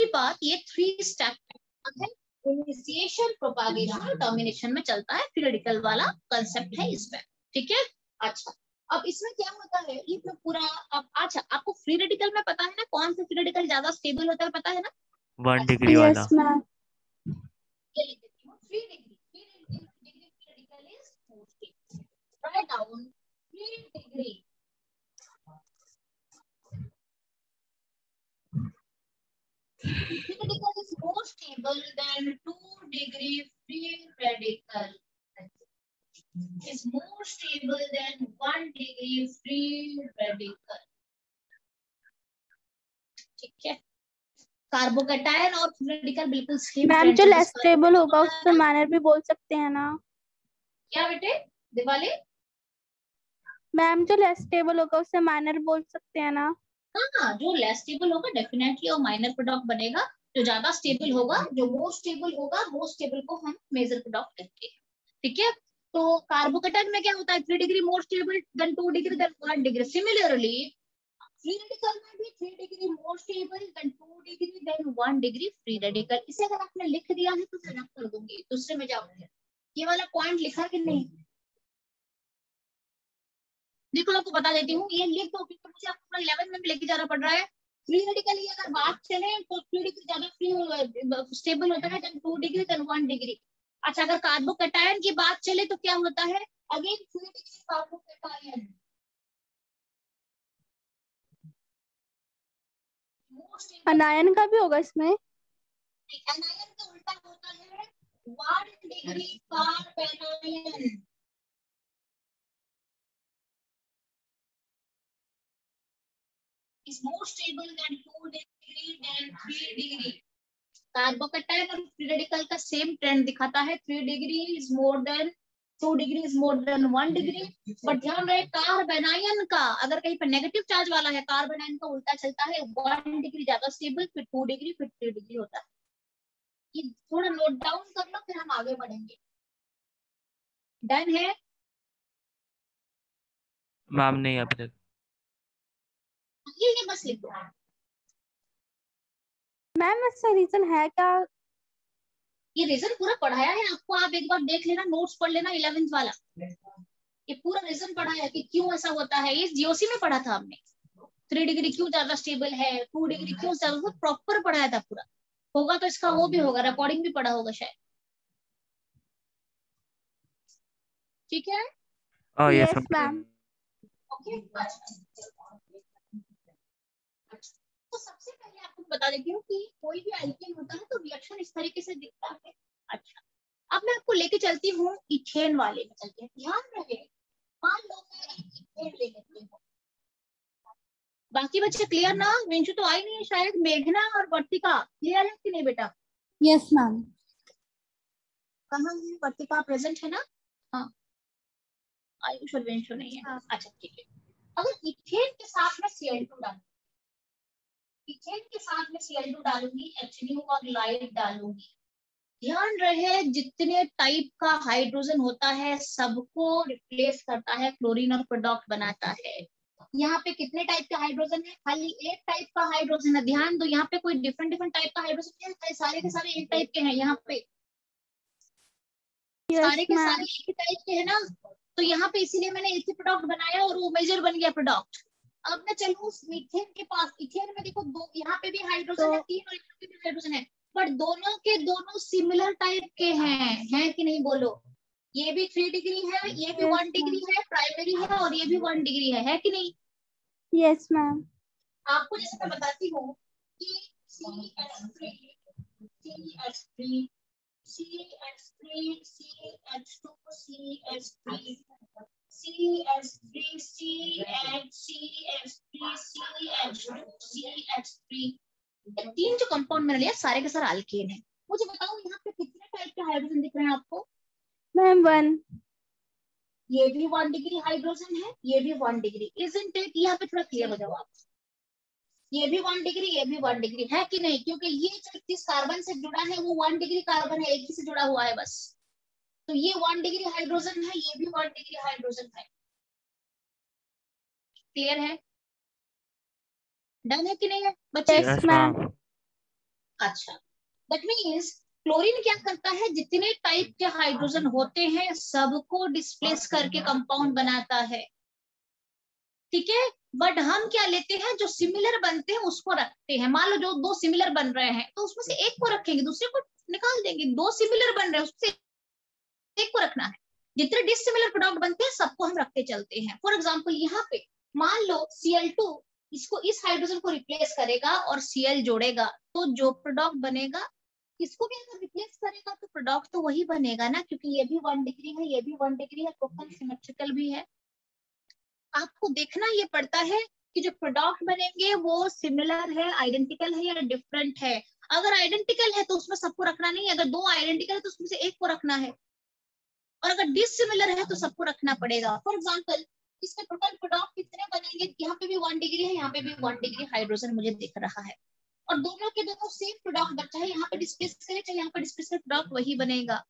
बात ये 3 स्टेप है, इनिशिएशन, प्रोपागेशन और टर्मिनेशन में चलता है, फ्री रेडिकल वाला कंसेप्ट है इसमें, ठीक है। अच्छा, अब इसमें क्या होता है, ये तो पूरा अब अच्छा आपको फ्री रेडिकल में पता है ना कौन सा फ्री रेडिकल ज्यादा स्टेबल होता है, पता है ना? 1 डिग्री वाला। ये लिख देती हूँ, free radical is write down free degree radical is more stable than 2 degree free radical. Is more stable than 1 degree free radical. ठीक है, कार्बोकैटायन और फ्री रेडिकल बिल्कुल सेम। मैम जो लेस स्टेबल होगा उससे माइनर भी बोल सकते हैं ना? क्या बेटे दिवाली? मैम जो लेस स्टेबल होगा उससे माइनर बोल सकते हैं ना? हाँ, जो लेस स्टेबल होगा डेफिनेटली और माइनर प्रोडक्ट बनेगा, जो ज्यादा स्टेबल होगा, जो मोर स्टेबल होगा, मोर स्टेबल को हम मेजर प्रोडक्ट कहते हैं, ठीक है। तो कार्बोकैटायन में क्या होता है, 3 degree more stable than 2 degree than 1 degree. Similarly free radical में भी 3 degree more stable than 2 degree than 1 degree free radical. इसे अगर आपने लिख दिया है तो मैं रख कर दूंगी, दूसरे में जाऊंगी। ये वाला पॉइंट लिखा कि नहीं? देखो आपको बता देती हूँ, ये लिख दो क्योंकि मुझे आपको 11 में भी लेके जाना पड़ रहा है। फ्री रेडिकल की अगर बात चले तो 3 डिग्री ज्यादा फ्री स्टेबल होता है देन 2 डिग्री देन 1 डिग्री। अच्छा, अगर कार्बोकैटायन की बात चले तो क्या होता है, अगेन 3 डिग्री कार्बोकैटायन, अनायन का भी होगा इसमें? एनायन का उल्टा होता है 1 degree carbanion. is more stable than 2 degree than 3 degree. Carbocation और फ्री रेडिकल का सेम ट्रेंड दिखाता है, 3 degree is more than 2 degree is more than 1 degree. But ध्यान रहे कार्बोनायन का अगर कहीं पर नेगेटिव चार्ज वाला है, कार्बोनायन का उल्टा चलता है, 1 डिग्री ज्यादा स्टेबल, फिर 2 डिग्री, फिर 3 डिग्री होता है। ये थोड़ा नोट डाउन कर लो, फिर हम आगे बढ़ेंगे। डन है मैम? नहीं अभी तक। ये बस लिख दो। मैम इसका रीजन है क्या? ये रीजन पूरा पढ़ाया है आपको, आप एक बार देख लेना, नोट्स पढ़ लेना 11th वाला। ये पूरा रीजन पढ़ाया है कि क्यों ऐसा होता है, ये जीओसी में पढ़ा था हमने। 3 डिग्री क्यों ज्यादा स्टेबल है, 2 डिग्री क्यों ज्यादा, प्रॉपर पढ़ाया था पूरा। होगा तो इसका वो भी होगा, रिकॉर्डिंग भी पढ़ा होगा शायद, ठीक है। Yes yes ma'am. ओके, तो सबसे पहले आपको बता देती हूँ कि कोई भी एल्केन होता है तो रिएक्शन इस तरीके से दिखता है। अच्छा, अब मैं आपको लेके चलती हूँ इथेन वाले में चलते हैं। ध्यान रहे, मान लो मैं इथेन ले लेती हूँ। बाकी बच्चे क्लियर ना? विंशु तो आई नहीं है शायद, मेघना और वर्तिका क्लियर है कि नहीं बेटा? Yes ma'am. कहाँ है वर्तिका? प्रेजेंट है ना? हाँ, आयुष और विंशु नहीं है। अच्छा ठीक है, अगर इथेन के साथ में Cl2 डालूंगी, इथेन के साथ में Cl2 डालूंगी, HNO और लाइट डालूंगी। ध्यान रहे जितने टाइप का हाइड्रोजन होता है सबको रिप्लेस करता है क्लोरीन और प्रोडक्ट बनाता है। यहाँ पे कितने टाइप के हाइड्रोजन है? खाली एक टाइप का हाइड्रोजन है। ध्यान दो, यहाँ पे कोई डिफरेंट डिफरेंट टाइप का हाइड्रोजन है, सारे के सारे एक टाइप के हैं। यहाँ पे सारे के सारे एक ही टाइप के है ना, तो यहाँ पे इसीलिए मैंने एक ही प्रोडक्ट बनाया और वो मेजर बन गया प्रोडक्ट। अब मैं चलूँ मीथेन के पास। इथेन में देखो दो, यहाँ पे भी हाइड्रोजन है 3 और यहाँ पे भी हाइड्रोजन है, पर दोनों के दोनों सिमिलर टाइप के हैं कि नहीं बोलो? ये भी 3 डिग्री है, ये भी 1 डिग्री है, प्राइमरी है, और ये भी 1 डिग्री है कि नहीं? Yes ma'am. आपको जैसे मैं बताती हूँ कि CH3 CH3 CH3 CH2 CH3 CH3 CH3 CH2 CH3, तीन जो कंपाउंड मैंने लिया सारे के सारे अल्केन है। मुझे बताओ यहाँ पे कितने टाइप के हाइड्रोजन दिख रहे हैं आपको? मैम 1। ये भी 1 डिग्री हाइड्रोजन है, ये भी 1 डिग्री। Isn't it? यहाँ पे थोड़ा क्लियर हो जाओ आप। ये भी 1 डिग्री, ये भी 1 डिग्री है कि नहीं? क्योंकि ये जो जिस कार्बन से जुड़ा है वो 1 डिग्री कार्बन है, एक ही से जुड़ा हुआ है बस। तो ये 1 डिग्री हाइड्रोजन है, ये भी 1 डिग्री हाइड्रोजन है। क्लियर है? डन है कि नहीं है बच्चे? Yes ma'am. अच्छा, दैट मीन्स क्लोरीन क्या करता है, जितने टाइप के हाइड्रोजन होते हैं सबको डिस्प्लेस करके कंपाउंड बनाता है, ठीक है। बट हम क्या लेते हैं, जो सिमिलर बनते हैं उसको रखते हैं। मान लो जो दो सिमिलर बन रहे हैं तो उसमें से एक को रखेंगे, दूसरे को निकाल देंगे। दो सिमिलर बन रहे हैं उसमें से एक को रखना है। जितने डिसिमिलर प्रोडक्ट बनते हैं सबको हम रखते चलते हैं। फॉर एग्जाम्पल यहाँ पे मान लो Cl2 इसको इस हाइड्रोजन को रिप्लेस करेगा और Cl जोड़ेगा, तो जो प्रोडक्ट बनेगा इसको भी अगर रिप्लेस करेगा तो प्रोडक्ट तो वही बनेगा ना, क्योंकि ये भी 1 डिग्री है, ये भी 1 डिग्री है, टोटल सिमेट्रिकल भी है। आपको देखना ये पड़ता है कि जो प्रोडक्ट बनेंगे वो सिमिलर है, आइडेंटिकल है या डिफरेंट है। अगर आइडेंटिकल है तो उसमें सबको रखना नहीं है, अगर दो आइडेंटिकल है तो उसमें से एक को रखना है, और अगर डिसिमिलर है तो सबको रखना पड़ेगा। फॉर एग्जाम्पल इसके टोटल प्रोडक्ट कितने बनेंगे, यहाँ पे भी 1 डिग्री है, यहाँ पे भी 1 डिग्री हाइड्रोजन मुझे दिख रहा है, और दोनों के दोनों सेम प्रोडक्ट बचा है। यहाँ पे डिस्प्लेस करे चाहे यहाँ पे डिस्प्लेस करे, प्रोडक्ट वही बनेगा।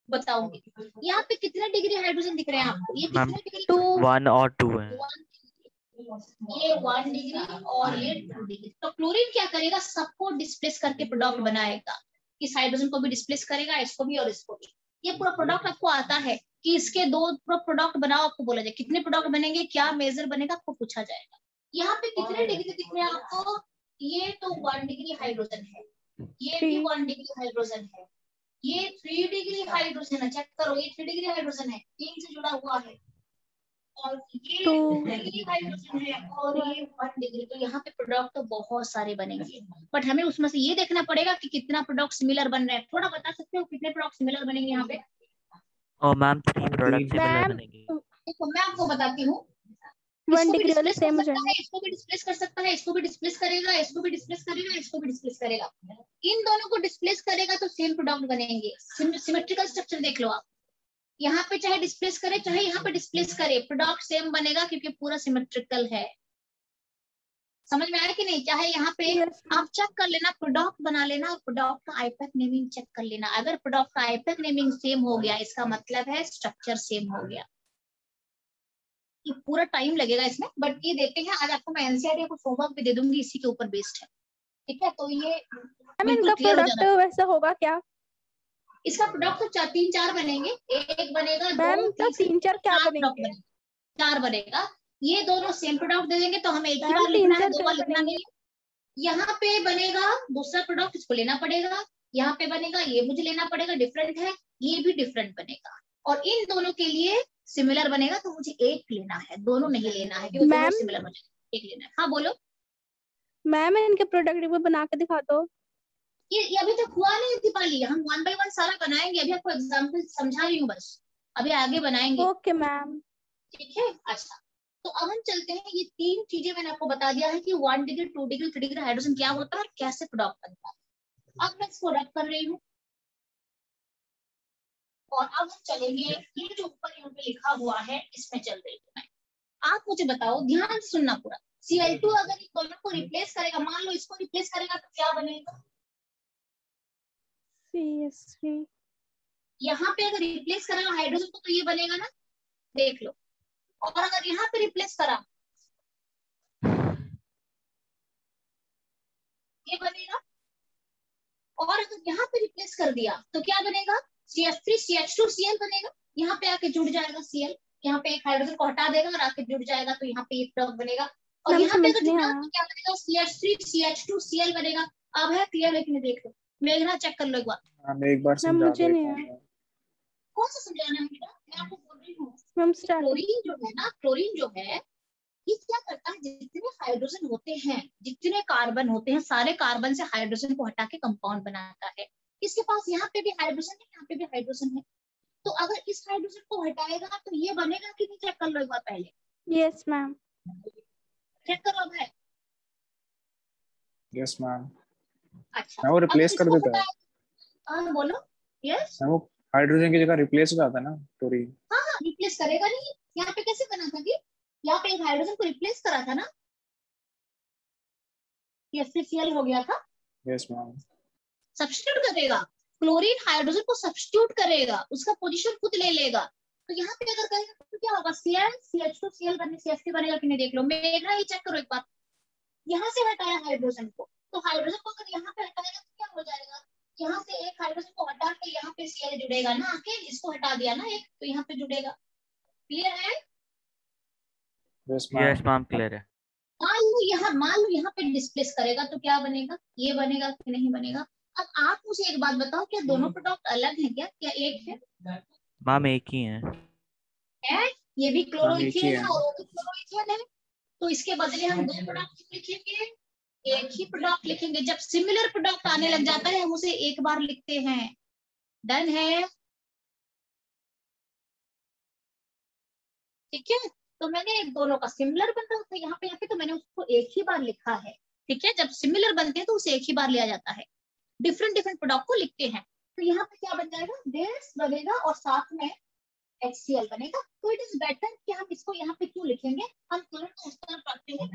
बताओगे यहाँ पे कितने डिग्री हाइड्रोजन दिख रहे हैं आपको, ये मैम कितने डिग्री, 1 और 2 है। ये 1 डिग्री और ये 2 डिग्री। तो क्लोरीन क्या करेगा, सबको डिस्प्लेस करके प्रोडक्ट बनाएगा। इस हाइड्रोजन को भी डिस्प्लेस करेगा, इसको भी और इसको भी। ये पूरा प्रोडक्ट आपको आता है कि इसके दो प्रोडक्ट बनाओ, आपको बोला जाए कितने प्रोडक्ट बनेंगे, क्या मेजर बनेगा, आपको पूछा जाएगा। यहाँ पे कितने डिग्री दिख रहे हैं आपको, ये तो 1 डिग्री हाइड्रोजन है, ये भी 1 डिग्री हाइड्रोजन है, ये 3 डिग्री हाइड्रोजन है। चेक करो, ये 3 डिग्री हाइड्रोजन है, 3 से जुड़ा हुआ है, और ये 2 डिग्री हाइड्रोजन है, और ये 1 डिग्री। तो यहाँ पे प्रोडक्ट तो बहुत सारे बनेंगे, बट हमें उसमें से ये देखना पड़ेगा कि कितना प्रोडक्ट सिमिलर बन रहे हैं। थोड़ा बता सकते हो कितने प्रोडक्ट सिमिलर बनेंगे यहाँ पे? और मैम 3 प्रोडक्ट सिमिलर बनेंगे। देखो मैं आपको बताती हूँ, 1 डिग्री वाले सेम हो जाएंगे। इसको भी डिस्प्लेस कर सकता है, इसको भी डिस्प्लेस करेगा, इसको भी डिस्प्लेस करेगा, इसको भी डिस्प्लेस करेगा। इन दोनों को डिस्प्लेस करेगा तो सेम प्रोडक्ट बनेंगे। सिमेट्रिकल स्ट्रक्चर देख लो आप, यहाँ पे चाहे डिस्प्लेस करे चाहे यहाँ पे डिस्प्लेस करे, प्रोडक्ट सेम बनेगा क्योंकि पूरा सिमेट्रिकल है। समझ में आया कि नहीं? चाहे यहाँ पे आप चेक कर लेना, प्रोडक्ट बना लेना और प्रोडक्ट का आईपैक नेमिंग चेक कर लेना। अगर प्रोडक्ट का आईपैक नेमिंग सेम हो गया इसका मतलब है स्ट्रक्चर सेम हो गया। ये पूरा टाइम लगेगा इसमें, बट ये देखते हैं। आज आपको मैं एनसीईआरटी को होमवर्क भी दे दूंगी, इसी के ऊपर बेस्ड है, ठीक है? तो ये इनका प्रोडक्ट वैसा होगा क्या? इसका प्रोडक्ट तो 3-4 बनेंगे, एक बनेगा, मैम तो 3-4 क्या बनेंगे? 4 बनेगा। ये दोनों सेम प्रोडक्ट दे देंगे तो हमें एक ही मैम बार लिखना है, 3-4 दो बार क्या लिखना नहीं है। यहाँ पे बनेगा दूसरा प्रोडक्ट, इसको लेना पड़ेगा। यहाँ पे बनेगा, ये मुझे लेना पड़ेगा, डिफरेंट है, ये भी डिफरेंट बनेगा। और इन दोनों के लिए सिमिलर बनेगा तो मुझे एक लेना है, दोनों नहीं लेना है क्योंकि दोनों सिमिलर बनेगा, एक लेना है। हाँ बोलो मैम, इनके प्रोडक्ट भी बना के दिखा दो। ये अभी तक हुआ नहीं दीपाली, हम 1 by 1 सारा बनाएंगे। अभी आपको एग्जाम्पल समझा रही हूँ बस, अभी आगे बनाएंगे। ओके मैम, ठीक है। अच्छा, तो अब हम चलते हैं। ये 3 चीजें मैंने आपको बता दिया है कि 1 डिग्री, 2 डिग्री, 3 डिग्री हाइड्रोजन क्या होता है और कैसे प्रोडक्ट बनता है। अब मैं इसको रब कर रही हूँ और अब हम चलेंगे, ये जो ऊपर यहाँ पे लिखा हुआ है इसमें चल रही हूँ मैं। आप मुझे बताओ, ध्यान से सुनना पूरा। Cl2 अगर इन दोनों को रिप्लेस करेगा, मान लो इसको रिप्लेस करेगा तो क्या बनेगा? CH3। यहाँ पे अगर रिप्लेस करेगा हाइड्रोजन को तो ये बनेगा ना, देख लो। और अगर यहाँ पे रिप्लेस करा ये बनेगा, और अगर यहाँ पे रिप्लेस कर दिया तो क्या बनेगा? CH3 CH2 Cl बनेगा। यहाँ पे आके जुड़ जाएगा Cl, यहाँ पे एक हाइड्रोजन को हटा देगा और आके जुड़ जाएगा तो यहाँ पे एक प्रोडक्ट बनेगा। और यहाँ पे अगर जुड़ा तो क्या बनेगा? CH3 CH2 Cl बनेगा। अब है क्लियर है कि नहीं? देख लो, मेघना चेक कर लो एक बार। एक बार समझा मुझे नहीं है। कौन सा समझाना है बेटा? मैं आपको बोल रही हूँ। क्लोरीन जो है ना, क्लोरीन जो है ये क्या करता है, जितने हाइड्रोजन होते हैं, जितने कार्बन होते हैं, सारे कार्बन से हाइड्रोजन को हटा के कंपाउंड बनाता है। इसके पास यहाँ पे भी हाइड्रोजन है, यहाँ पे भी हाइड्रोजन है। तो अगर इस हाइड्रोजन को हटाएगा तो ये बनेगा कि नहीं? चेक कर लो एक बार पहले। Yes ma'am. चेक करो अब है। Yes ma'am. अच्छा, वो रिप्लेस कर देता है। हाँ बोलो। यस, वो हाइड्रोजन की जगह रिप्लेस हो जाता है ना क्लोरीन। हाँ रिप्लेस करेगा नहीं। यहाँ पे कैसे बना था कि यहाँ पे एक हाइड्रोजन को रिप्लेस करा था ना, ये FeCl हो गया था। Yes ma'am. सब्स्टिट्यूट करेगा, क्लोरीन हाइड्रोजन को सब्स्टिट्यूट करेगा, उसका पोजीशन खुद ले लेगा। तो यहाँ पे अगर करेगा तो क्या होगा? Cl CH2 Cl बने CH3 बनेगा कि नहीं? देख लो, मेघना ये चेक करो एक बार। यहाँ से हटाया हाइड्रोजन को, तो हाइड्रोजन को अगर यहाँ पे हटाएगा तो क्या यहाँ से एक हाइड्रोजन को हटा के यहाँ पे Cl जुड़ेगा ना, आके इसको हटा दिया ना एक, तो यहाँ पे जुड़ेगा। क्लियर है? Yes yes ma'am. Ma'am clear है। मान लो यहाँ पे डिस्प्लेस करेगा तो क्या बनेगा, ये बनेगा कि नहीं बनेगा। अब आप मुझे एक बात बताओ, क्या दोनों प्रोडक्ट अलग है क्या एक है? मैम एक ही है। ये भी एक ही क्लोरोइथेन है। है और वो भी क्लोरोइथेन है, तो इसके बदले हम दो प्रोडक्ट लिखेंगे, एक ही प्रोडक्ट लिखेंगे। जब सिमिलर प्रोडक्ट आने लग जाता है हम उसे एक बार लिखते हैं। डन है? ठीक है, तो मैंने दोनों का सिमिलर बन रहा था यहाँ पे तो मैंने उसको एक ही बार लिखा है। ठीक है, जब सिमिलर बनते हैं तो उसे एक ही बार लिया जाता है, डिफरेंट डिफरेंट प्रोडक्ट को लिखते हैं। तो यहाँ पे क्या बन जाएगा, दिस बनेगा और साथ में HCl बनेगा। तो इट इज बेटर कि हम इसको यहाँ पे क्यों लिखेंगे, हम तुरंत इस्तेमाल करते हैं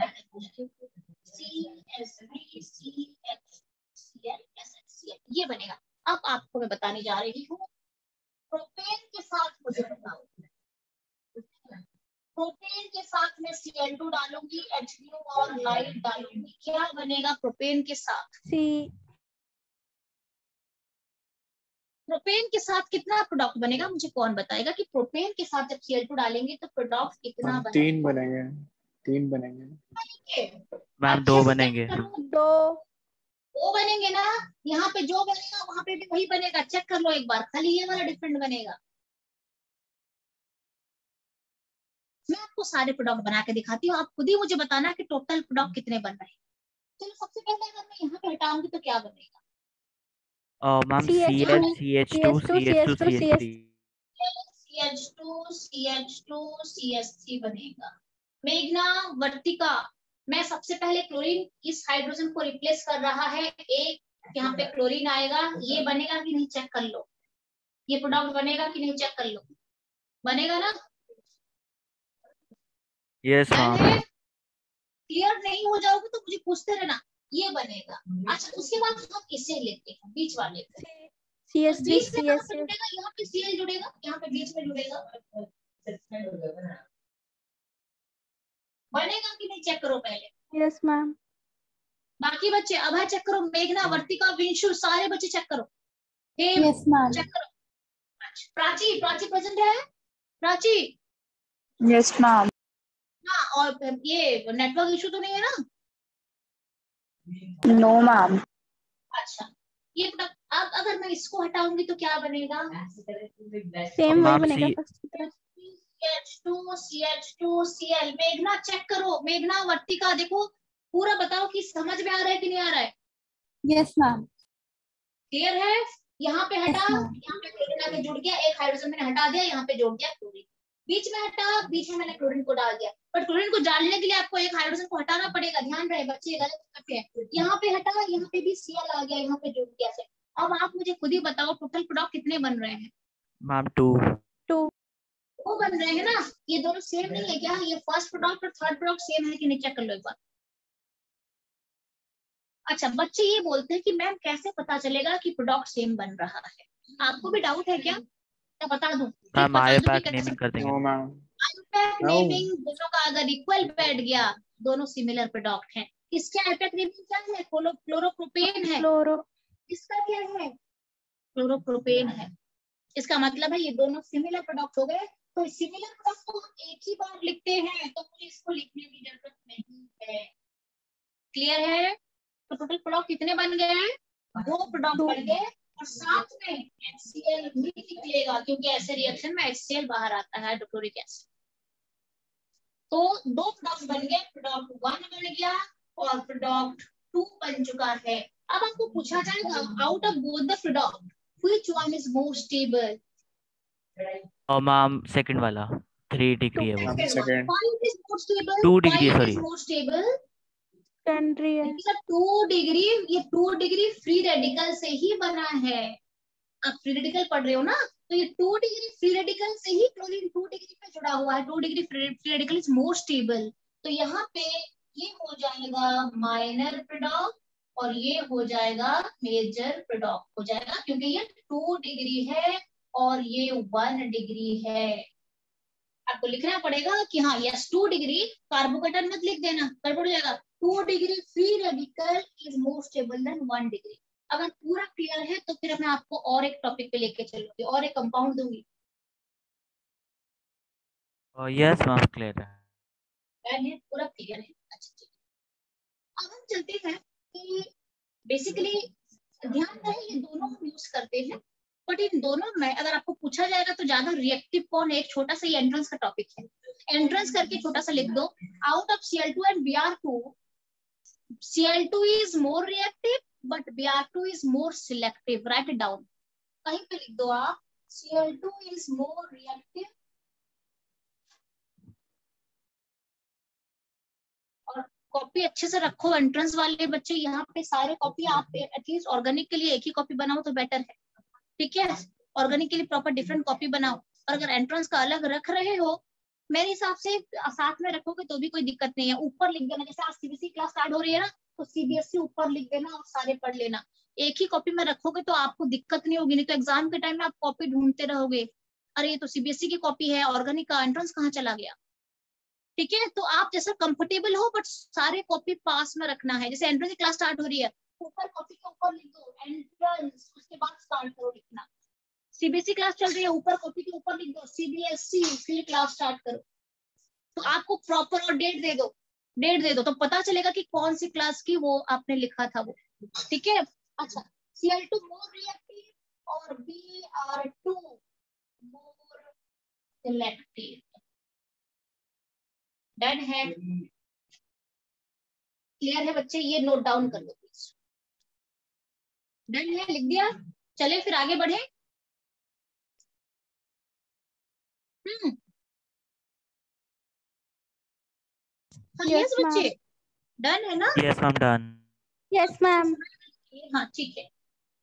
CHCl, ये बनेगा। अब आपको मैं बताने जा रही हूँ, प्रोपेन के साथ मुझे बताओ, प्रोपेन के साथ में Cl2 डालूंगी, HBO और लाइट डालूंगी, क्या बनेगा प्रोपेन के साथ? प्रोपेन के साथ कितना प्रोडक्ट बनेगा, मुझे कौन बताएगा कि प्रोपेन के साथ जब Cl2 डालेंगे तो प्रोडक्ट कितना बनेगा? 3 बनेंगे। 3 बनेंगे मैम 2 बनेंगे। दो बनेंगे ना, यहाँ पे जो बनेगा वहां पे भी वही बनेगा, चेक कर लो एक बार, खाली ये वाला डिफरेंट बनेगा। मैं आपको सारे प्रोडक्ट बना के दिखाती हूँ, आप खुद ही मुझे बताना कि टोटल प्रोडक्ट कितने बन रहे हैं। चलो सबसे पहले अगर मैं यहाँ पे हटाऊंगी तो क्या बनेगा? Ma'am CH CH2 CH2 CH3। CH2 CH3 बनेगा। मेघना, वर्तिका, मैं सबसे पहले क्लोरीन इस हाइड्रोजन को रिप्लेस कर रहा है, एक यहाँ पे क्लोरीन आएगा, ये बनेगा कि नहीं चेक कर लो, ये प्रोडक्ट बनेगा कि नहीं चेक कर लो, बनेगा ना? Yes ma'am. क्लियर नहीं हो जाओगे तो मुझे पूछते रहना, ये बनेगा। अच्छा, उसके बाद हम इसे लेते हैं, बीच वाले CH3 बीच में कहाँ पे CH जुड़ेगा, यहाँ पे Cl जुड़ेगा, यहाँ पे बीच में जुड़ेगा, बनेगा कि नहीं चेक करो पहले। Yes ma'am. बाकी बच्चे अभय चेक करो, मेघना, वर्तिका, विंशु, सारे बच्चे चेक करो, यस मैम। चेक करो। प्राची, प्राची प्रेजेंट है? प्राची? Yes ma'am. हाँ, और ये नेटवर्क इशू तो नहीं है ना? No ma'am. अच्छा, ये अब अगर मैं इसको हटाऊंगी तो क्या बनेगा? सेम वही मैम बनेगा फर्स्ट की तरह। CH2 Cl। मेघना चेक करो, मेघना, वर्तिका देखो, पूरा बताओ कि समझ में आ रहा है कि नहीं आ रहा है? Yes ma'am. क्लियर है? यहाँ पे हटा, Yes, ma'am. यहाँ पे क्लोरीन आके जुड़ गया, एक हाइड्रोजन मैंने हटा दिया, यहाँ पे जोड़ दिया क्लोरीन, बीच में हटा, बीच में मैंने क्लोरीन को डाल दिया। बट क्लोरीन को डालने के लिए आपको एक हाइड्रोजन को हटाना पड़ेगा, ध्यान रहे बच्चे, गलत करते हैं। यहाँ पे हटा, यहाँ पे भी Cl आ गया, यहाँ पे जुड़ गया से। अब आप मुझे खुद ही बताओ टोटल प्रोडक्ट कितने बन रहे हैं? मैम 2। वो बन रहे हैं ना, ये दोनों सेम नहीं है क्या? ये फर्स्ट प्रोडक्ट और थर्ड प्रोडक्ट सेम है कि नहीं चेक कर लो एक बार। अच्छा, बच्चे ये बोलते हैं कि मैम कैसे पता चलेगा कि प्रोडक्ट सेम बन रहा है, आपको भी डाउट है क्या? मैं बता दूं? मैम आयोपैक नेमिंग कर देंगे। No ma'am. आयोपैक नेमिंग दोनों का अगर इक्वल बैठ गया, दोनों सिमिलर प्रोडक्ट हैं। इसके आयोपैक नेमिंग क्या है? क्लोरोप्रोपेन है। इसका क्या है? क्लोरोप्रोपेन है। इसका मतलब है ये दोनों सिमिलर प्रोडक्ट हो गए। तो सिमिलर प्रोडक्ट को हम एक ही बार लिखते हैं, तो मुझे इसको लिखने की जरूरत नहीं है। क्लियर है? तो टोटल प्रोडक्ट कितने बन गए हैं? 2 प्रोडक्ट बन गए, और साथ में HCl भी निकलेगा, क्योंकि ऐसे रिएक्शन में HCl बाहर आता है, हाइड्रोक्लोरिक एसिड। तो 2 प्रोडक्ट बन गए, प्रोडक्ट 1 बन गया और प्रोडक्ट 2 बन चुका है। अब आपको पूछा जाएगा, out of both the product which one is more stable? और मैम सेकंड वाला 3 डिग्री है वो। Second. 2 degree sorry. More stable secondary है। 2 डिग्री, ये 2 डिग्री फ्री रेडिकल से ही बना है। आप फ्री रेडिकल पढ़ रहे हो ना, तो ये 2 डिग्री फ्री रेडिकल से ही क्लोरीन 2 डिग्री पे जुड़ा हुआ है। 2 degree free radical is more stable. तो यहाँ पे ये हो जाएगा माइनर प्रोडक्ट और ये हो जाएगा मेजर प्रोडक्ट हो जाएगा, क्योंकि ये 2 डिग्री है और ये 1 डिग्री है। आपको लिखना पड़ेगा कि हाँ यस 2 डिग्री, कार्बोकेटन मत लिख देना, गड़बड़ हो जाएगा। 2 degree free radical is more stable then 1 degree. अगर पूरा क्लियर है तो फिर मैं आपको और एक टॉपिक पे लेके चलूंगी और एक कंपाउंड दूंगी। यस मैम क्लियर है। पूरा क्लियर है। अच्छा ठीक है, अब हम चलते हैं कि बेसिकली ध्यान रहे ये दोनों हम यूज करते हैं, बट इन दोनों में अगर आपको पूछा जाएगा तो ज्यादा रिएक्टिव कौन है, एक छोटा सा ये एंट्रेंस का टॉपिक है, एंट्रेंस करके छोटा सा लिख दो, out of Cl2 and Br2 Cl2 is more reactive but Br2 is more selective, write it down, कहीं पे लिख दो आप, Cl2 is more reactive और कॉपी अच्छे से रखो एंट्रेंस वाले बच्चे, यहाँ पे सारे कॉपी आप एटलीस्ट ऑर्गेनिक के लिए एक ही कॉपी बनाओ तो बेटर है, ठीक है, ऑर्गेनिक के लिए प्रॉपर डिफरेंट कॉपी बनाओ, और अगर एंट्रेंस का अलग रख रहे हो मेरे हिसाब से साथ में रखोगे तो भी कोई दिक्कत नहीं है, ऊपर लिख देना, जैसे आज सीबीएसई क्लास स्टार्ट हो रही है ना तो सीबीएसई ऊपर लिख देना और सारे पढ़ लेना, एक ही कॉपी में रखोगे तो आपको दिक्कत नहीं होगी, नहीं तो एग्जाम के टाइम में आप कॉपी ढूंढते रहोगे, अरे ये तो सीबीएसई की कॉपी है, ऑर्गेनिक का एंट्रेंस कहाँ चला गया, ठीक है, तो आप जैसा कंफर्टेबल हो बट सारे कॉपी पास में रखना है, जैसे एंट्रेंस की क्लास स्टार्ट हो रही है, ऊपर कॉपी के ऊपर लिख दो एंट्रेंस, उसके बाद स्टार्ट करो लिखना, सीबीएसई क्लास चल रही है ऊपर कॉपी के ऊपर लिख दो सीबीएसई, इसलिए क्लास स्टार्ट करो, तो आपको प्रॉपर और डेट दे दो, डेट दे दो तो पता चलेगा कि कौन सी क्लास की वो आपने लिखा था वो, ठीक है। अच्छा, Cl2 मोर रिएक्टिव और Br2 मोर सिलेक्टिव, डन है, क्लियर है बच्चे, ये नोट डाउन कर लो प्लीज, डन है, लिख दिया, चले फिर आगे बढ़े। हाँ Yes, यस बच्चे, ma'am. डन है ना, yes ma'am done. Yes, ma'am. हाँ ठीक है,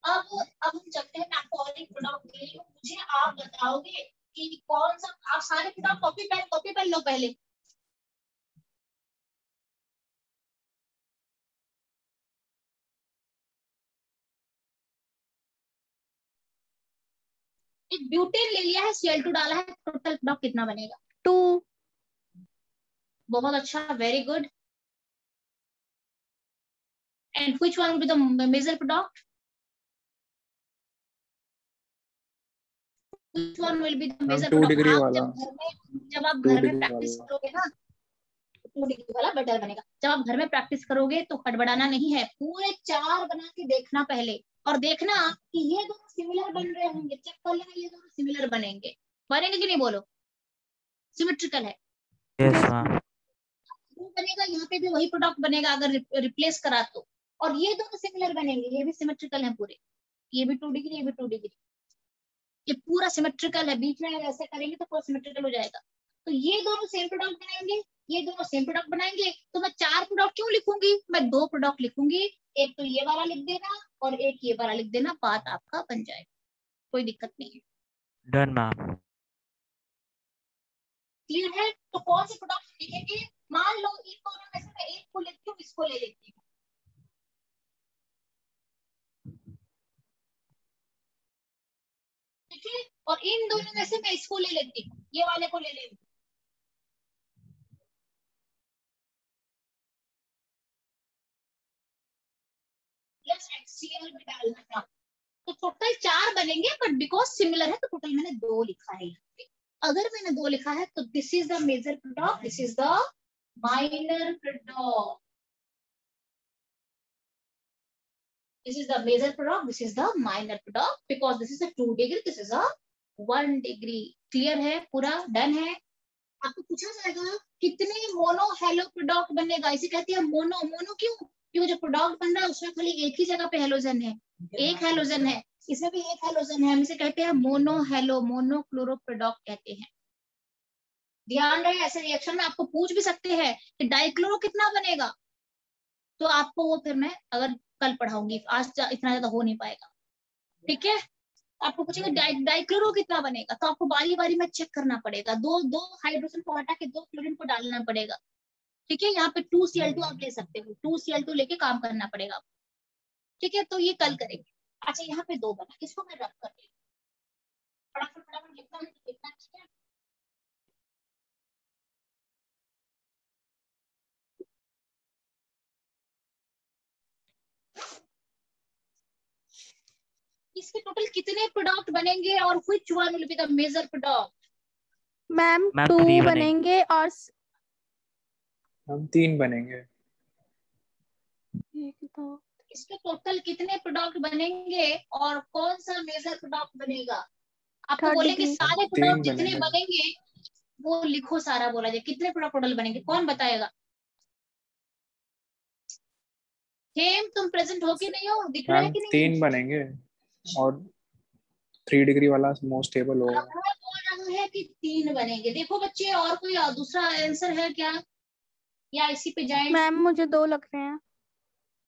अब हम चलते हैं, मैं आपको और एक प्रोडक्ट दे रही हूँ, मुझे आप बताओगे कि कौन सा, आप सारे प्रोडक्ट कॉपी पेन लो पहले, एक ब्यूटेन ले लिया है, Cl2 डाला है, टोटल प्रोडक्ट कितना बनेगा, 2. बहुत अच्छा, very good, and which one will be the major product, which one will be the ma'am major 2 product, degree आप वाला, जब आप 2 घर में डिग्री प्रैक्टिस वाला। करोगे ना, 2 डिग्री वाला बेटर बनेगा, जब आप घर में प्रैक्टिस करोगे तो हड़बड़ाना नहीं है, पूरे 4 बना के देखना पहले, और देखना कि ये दोनों सिमिलर बन रहे होंगे, चेक कर लेना ये दोनों सिमिलर बनेंगे, बनेंगे कि नहीं बोलो, सिमेट्रिकल है, यस Yes, मैम। वो बनेगा, यहाँ पे भी वही प्रोडक्ट बनेगा अगर रिप्लेस करा तो, और ये दोनों सिमिलर बनेंगे, ये भी सिमेट्रिकल है पूरे, ये भी 2 डिग्री, ये भी 2 डिग्री, ये पूरा सिमेट्रिकल है, बीच में ऐसे करेंगे तो पूरा सिमेट्रिकल हो जाएगा, तो ये दोनों सेम प्रोडक्ट बनाएंगे, ये दोनों सेम प्रोडक्ट बनाएंगे, तो मैं 4 प्रोडक्ट क्यों लिखूंगी, मैं 2 प्रोडक्ट लिखूंगी, एक तो ये वाला लिख देना और एक ये वाला लिख देना, बात आपका बन जाएगा, कोई दिक्कत नहीं है, डन मैम। क्लियर है, तो कौन से प्रोडक्ट लिखेंगे, मान लो इन दोनों में से मैं एक को लेती हूँ, इसको ले लेती हूँ, ठीक है, और इन दोनों में से मैं इसको ले लेती हूँ, ये वाले को ले लेती हूँ, प्लस HCl भी डालना था, तो टोटल 4 बनेंगे, बट बिकॉज सिमिलर है तो टोटल मैंने 2 लिखा है यहाँ पे, अगर मैंने 2 लिखा है तो this is the major product, this is the minor product, this is the major product, this is the minor product, because this is a 2 degree, this is a 1 degree, clear है, पूरा डन है। आपको पूछा जाएगा कितने mono hello product बनेगा, इसे कहते हैं मोनो, मोनो क्यों, क्योंकि जो प्रोडक्ट बन रहा है उसमें खाली एक ही जगह पे हेलोजन है, एक हेलोजन है, इसमें भी एक हेलोजन है, हम इसे कहते हैं मोनो हेलो, मोनोक्लोरो प्रोडक्ट कहते हैं, ध्यान रहे, ऐसे रिएक्शन में आपको पूछ भी सकते हैं कि डाइक्लोरो कितना बनेगा, तो आपको वो फिर मैं अगर कल पढ़ाऊंगी, आज इतना ज्यादा हो नहीं पाएगा, ठीक है, आपको पूछेंगे डाइक्लोरो कितना बनेगा, तो आपको बारी बारी में चेक करना पड़ेगा, दो दो हाइड्रोजन को हटा के 2 क्लोरीन को डालना पड़ेगा, ठीक है, यहाँ पे 2Cl2 आप ले सकते हो, 2Cl2 लेके काम करना पड़ेगा, ठीक है, तो ये कल करेंगे। अच्छा यहाँ पे 2 बना, इसको मैं रब कर रही हूँ, फटाफट फटाफट लिखना है, लिखना, ठीक है, इसके टोटल कितने प्रोडक्ट बनेंगे और which one will be the major product? Ma'am ma'am 2 3 बनेंगे और हम 3 बनेंगे। एक दो इसके टोटल कितने प्रोडक्ट बनेंगे और कौन सा मेजर प्रोडक्ट बनेगा? आपको थर्ड बोलेंगे डिग्री। सारे 3 प्रोडक्ट जितने बनेंगे। बनेंगे वो लिखो, सारा बोला जाए कितने प्रोडक्ट टोटल बनेंगे, कौन बताएगा? हेम तुम प्रेजेंट हो कि नहीं हो, दिख रहा है मैम कि नहीं? 3 बनेंगे और 3 डिग्री वाला मोस्ट स्टेबल होगा। अब बोल रहा है कि 3 बनेंगे। देखो बच्चे, और कोई दूसरा आंसर है क्या, या इसी पे जाए? मैम मुझे 2 लग रहे हैं।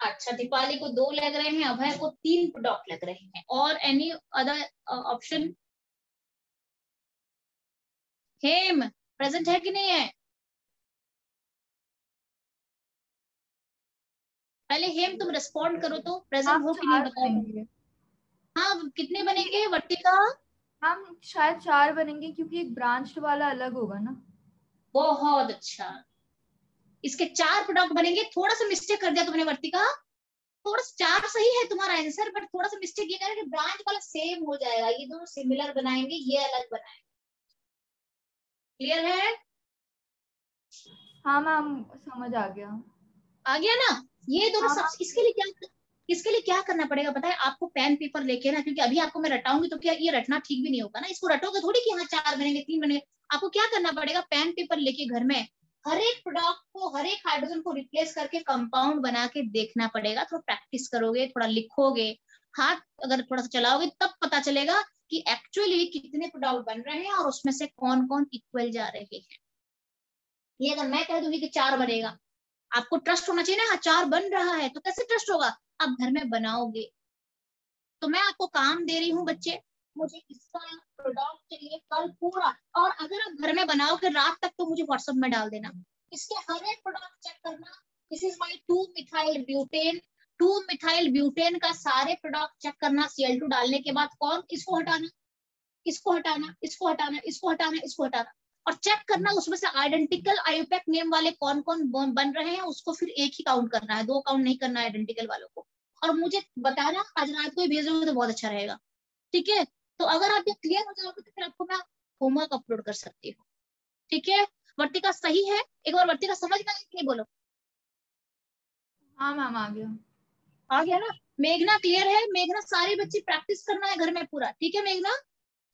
अच्छा, दीपाली को 2 लग रहे हैं, अभय को 3 प्रोडक्ट लग रहे हैं, और एनी अदर ऑप्शन? हेम प्रेजेंट है कि नहीं है? पहले हेम तुम रिस्पॉन्ड करो तो, प्रेजेंट हो कि नहीं बताओ। हाँ, कितने बनेंगे वर्तिका? हम शायद 4 बनेंगे क्योंकि एक ब्रांच वाला अलग होगा ना। बहुत अच्छा, इसके 4 प्रोडक्ट बनेंगे। थोड़ा सा मिस्टेक कर दिया तुमने वर्तिका, थोड़ा सा 4 सही है तुम्हारा आंसर, बट थोड़ा सा मिस्टेक ये करें कि ब्रांच वाला सेम हो जाएगा, ये दोनों सिमिलर बनाएंगे, ये अलग बनाएंगे। क्लियर है? हाँ मैम समझ आ गया। आ गया ना? ये दोनों हाँ, सब, इसके लिए क्या करना पड़ेगा पता है आपको? पेन पेपर लेके ना, क्योंकि अभी आपको मैं रटाऊंगी तो क्या ये रटना ठीक भी नहीं होगा ना, इसको रटोगे थोड़ी कि हाँ 4 बनेंगे 3 बनेंगे। आपको क्या करना पड़ेगा, पेन पेपर लेके घर में हर एक प्रोडक्ट को, हर एक हाइड्रोजन को रिप्लेस करके कंपाउंड बना के देखना पड़ेगा। थोड़ा प्रैक्टिस करोगे, थोड़ा लिखोगे, हाथ अगर थोड़ा सा चलाओगे, तब पता चलेगा कि एक्चुअली कितने प्रोडक्ट बन रहे हैं और उसमें से कौन कौन इक्वल जा रहे हैं। ये अगर मैं कह दूंगी कि 4 बनेगा, आपको ट्रस्ट होना चाहिए ना, हाँ 4 बन रहा है, तो कैसे ट्रस्ट होगा? आप घर में बनाओगे। तो मैं आपको काम दे रही हूँ बच्चे, मुझे इसका प्रोडक्ट चाहिए कल पूरा, और अगर आप घर में बनाओगे रात तक तो मुझे व्हाट्सएप में डाल देना। इसके हर एक प्रोडक्ट चेक करना। This is my 2 methyl butane, 2 methyl butane का सारे प्रोडक्ट चेक करना। Cl2 डालने के बाद कौन, इसको हटाना, इसको हटाना, इसको हटाना, इसको हटाना, इसको हटाना, और चेक करना उसमें से आइडेंटिकल आईयूपैक नेम वाले कौन कौन बन रहे हैं, उसको फिर एक ही काउंट करना है, 2 काउंट नहीं करना है आइडेंटिकल वालों को। और मुझे बताना, आज रात को ही भेजोगे तो बहुत अच्छा रहेगा, ठीक है? तो अगर आप ये क्लियर हो जाओगे तो फिर आपको मैं होमवर्क अपलोड कर सकती हूँ, ठीक है? वर्तिका सही है? एक बार वर्तिका समझ में आई कि नहीं, बोलो। हाँ मैम आ गया। आ गया ना? मेघना क्लियर है? मेघना, सारे बच्चे प्रैक्टिस करना है घर में पूरा, ठीक है मेघना?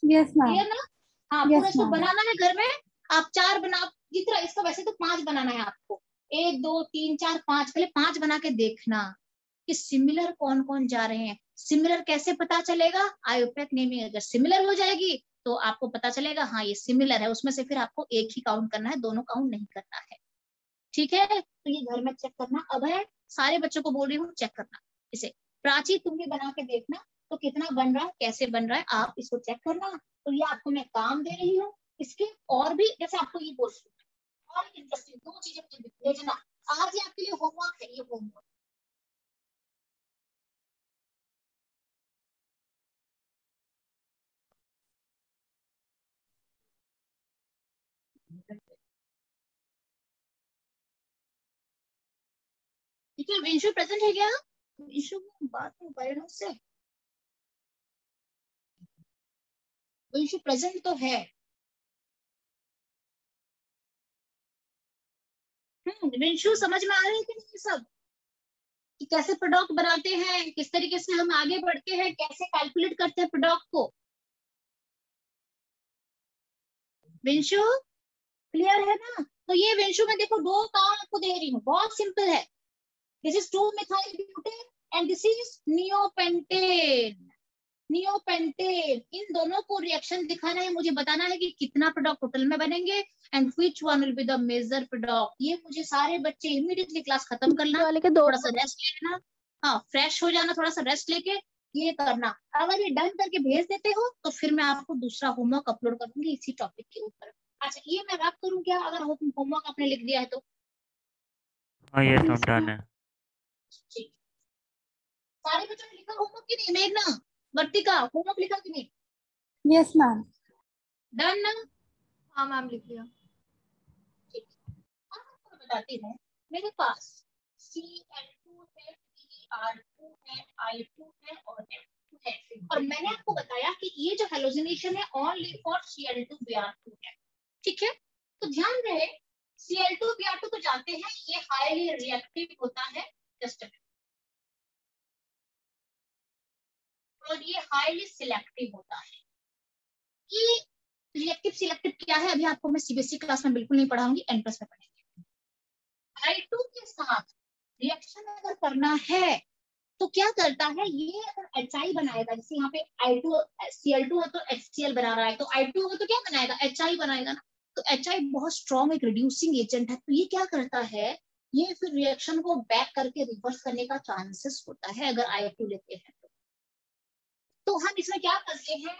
Yes ma'am. क्लियर ना? हाँ, पूरा यस इसको मैम। बनाना है घर में। आप 4 बना, जितना इसका वैसे तो 5 बनाना है आपको, 1 2 3 4 5, पहले 5 बना के देखना कि सिमिलर कौन कौन जा रहे हैं। सिमिलर कैसे पता चलेगा? आईयूपैक नेमिंग अगर सिमिलर हो जाएगी तो आपको पता चलेगा हाँ ये सिमिलर है, उसमें से फिर आपको एक ही काउंट करना है, दोनों काउंट नहीं करना है, ठीक है? तो ये घर में चेक करना। अब है सारे बच्चों को बोल रही हूँ चेक करना इसे। प्राची तुम भी बना के देखना, तो कितना बन रहा है, कैसे बन रहा है, आप इसको चेक करना। तो ये आपको मैं काम दे रही हूँ। इसके और भी, जैसे आपको ये बोल रही हूँ, और इंटरेस्टिंग 2 चीजें मुझे भेजना। आज ये आपके लिए होमवर्क है, ये होमवर्क। ठीक है, विंशु प्रेजेंट है क्या? विंशु बात नहीं कर रहे हैं उससे, विंशु प्रेजेंट तो है। विंशु समझ में आ रही है कि नहीं सब, कि कैसे प्रोडक्ट बनाते हैं, किस तरीके से हम आगे बढ़ते हैं, कैसे कैलकुलेट करते हैं प्रोडक्ट को? विंशु क्लियर है ना? तो ये विंशु में देखो 2 काम आपको दे रही हूँ, बहुत सिंपल है। This is 2 methyl butane and this is neopentane. Neopentane, इन दोनों को रिएक्शन दिखाना है, मुझे बताना है कि कितना प्रोडक्ट टोटल में बनेंगे and which one will be the major product. ये मुझे सारे बच्चे इमीडिएटली क्लास खत्म करना, वाले के 2 थोड़ा सा रेस्ट लेना, हाँ फ्रेश हो जाना, थोड़ा सा रेस्ट लेके ये करना। अगर ये डन करके भेज देते हो तो फिर मैं आपको दूसरा होमवर्क अपलोड करूंगी इसी टॉपिक के ऊपर। अच्छा, ये मैं रैप करूँ क्या, अगर होमवर्क आपने लिख दिया है तो? हाँ ये सब डन है। ठीक, सारे बच्चों ने लिखा होमवर्क की नहीं? मेघना, वर्तिका, होमवर्क लिखा कि नहीं? Yes ma'am. डन ना? हाँ मैम लिख लिया। ठीक, अब आपको बताती हूँ। मेरे पास Cl2 है, Br2 है, I2 है और F2 है। और मैंने आपको बताया कि ये जो हेलोजिनेशन है ओनली फॉर Cl2Br2 है, ठीक है। तो ध्यान रहे Cl2Br2 तो जानते हैं ये हाईली रिएक्टिव होता है, जस्ट और ये हाईली सिलेक्टिव होता है। ये रिएक्टिव सिलेक्टिव क्या है अभी आपको मैं सीबीएसई क्लास में बिल्कुल नहीं पढ़ाऊंगी, N+ में पढ़ेंगे। I2 के साथ रिएक्शन अगर करना है तो क्या करता है, ये अगर HI बनाएगा, जैसे यहाँ पे I2 Cl2 है तो HCl बना रहा है, तो I2 होगा तो क्या बनाएगा, HI बनाएगा ना। तो HI बहुत स्ट्रॉन्ग एक रिड्यूसिंग एजेंट है, तो ये क्या करता है, ये फिर रिएक्शन को बैक करके रिवर्स करने का चांसेस होता है अगर I2 लेते हैं तो हम इसमें क्या करते हैं,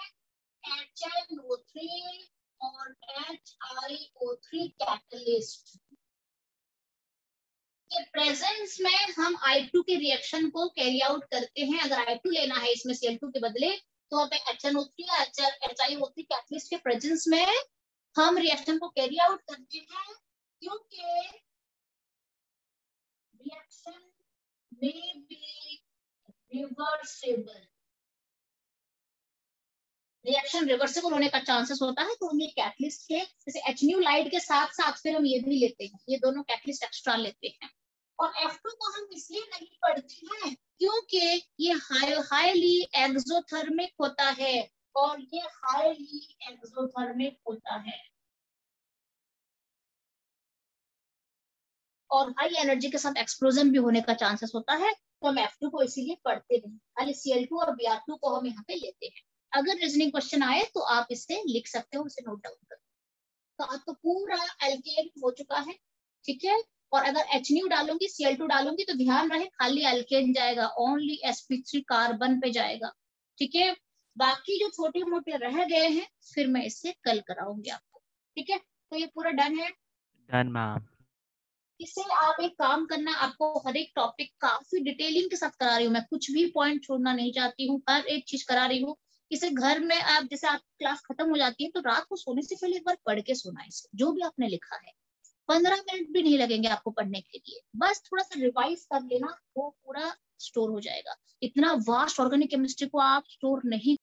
HNO3 और HiO3 कैटलिस्ट के प्रेजेंस में हम I2 के रिएक्शन को कैरी आउट करते हैं। अगर I2 लेना है इसमें Cl2 के बदले तो हमें HNO3 या HiO3 कैटलिस्ट के प्रेजेंस में हम रिएक्शन को कैरी आउट करते हैं, क्योंकि रिएक्शन में बी रिवर्सिबल, रिएक्शन रिवर्सिबल होने का चांसेस होता है। तो हम ये कैटलिस्ट के जैसे HNu लाइट के साथ साथ फिर हम ये भी लेते हैं, ये दोनों कैटलिस्ट एक्स्ट्रा लेते हैं। और F2 को हम इसलिए नहीं पढ़ते हैं क्योंकि ये हाईली एक्सोथर्मिक होता है, और ये हाईली एक्सोथर्मिक होता है और हाई एनर्जी के साथ एक्सप्लोजन भी होने का चांसेस होता है। तो हम F2 को इसीलिए पढ़ते नहीं, खाली Cl2 और Br2 को हम यहाँ पे लेते हैं। अगर रीजनिंग क्वेश्चन आए तो आप इससे लिख सकते हो, इसे नोट डाउन करो। तो आपको पूरा एल्केन हो चुका है, ठीक है। और अगर HNu डालूंगी Cl2 डालूंगी तो ध्यान रहे खाली एल्केन जाएगा, ओनली sp3 कार्बन पे जाएगा, ठीक है। बाकी जो छोटे मोटे रह गए हैं फिर मैं इससे कल कराऊंगी आपको, ठीक है। तो ये पूरा डन है। Done ma'am. इससे आप एक काम करना, आपको हर एक टॉपिक काफी डिटेलिंग के साथ करा रही हूँ मैं, कुछ भी पॉइंट छोड़ना नहीं चाहती हूँ, हर एक चीज करा रही हूँ। इसे घर में आप जैसे आप क्लास खत्म हो जाती है तो रात को सोने से पहले एक बार पढ़ के सोना, इसे जो भी आपने लिखा है 15 मिनट भी नहीं लगेंगे आपको पढ़ने के लिए, बस थोड़ा सा रिवाइज कर लेना, वो पूरा स्टोर हो जाएगा। इतना वास्ट ऑर्गेनिक केमिस्ट्री को आप स्टोर नहीं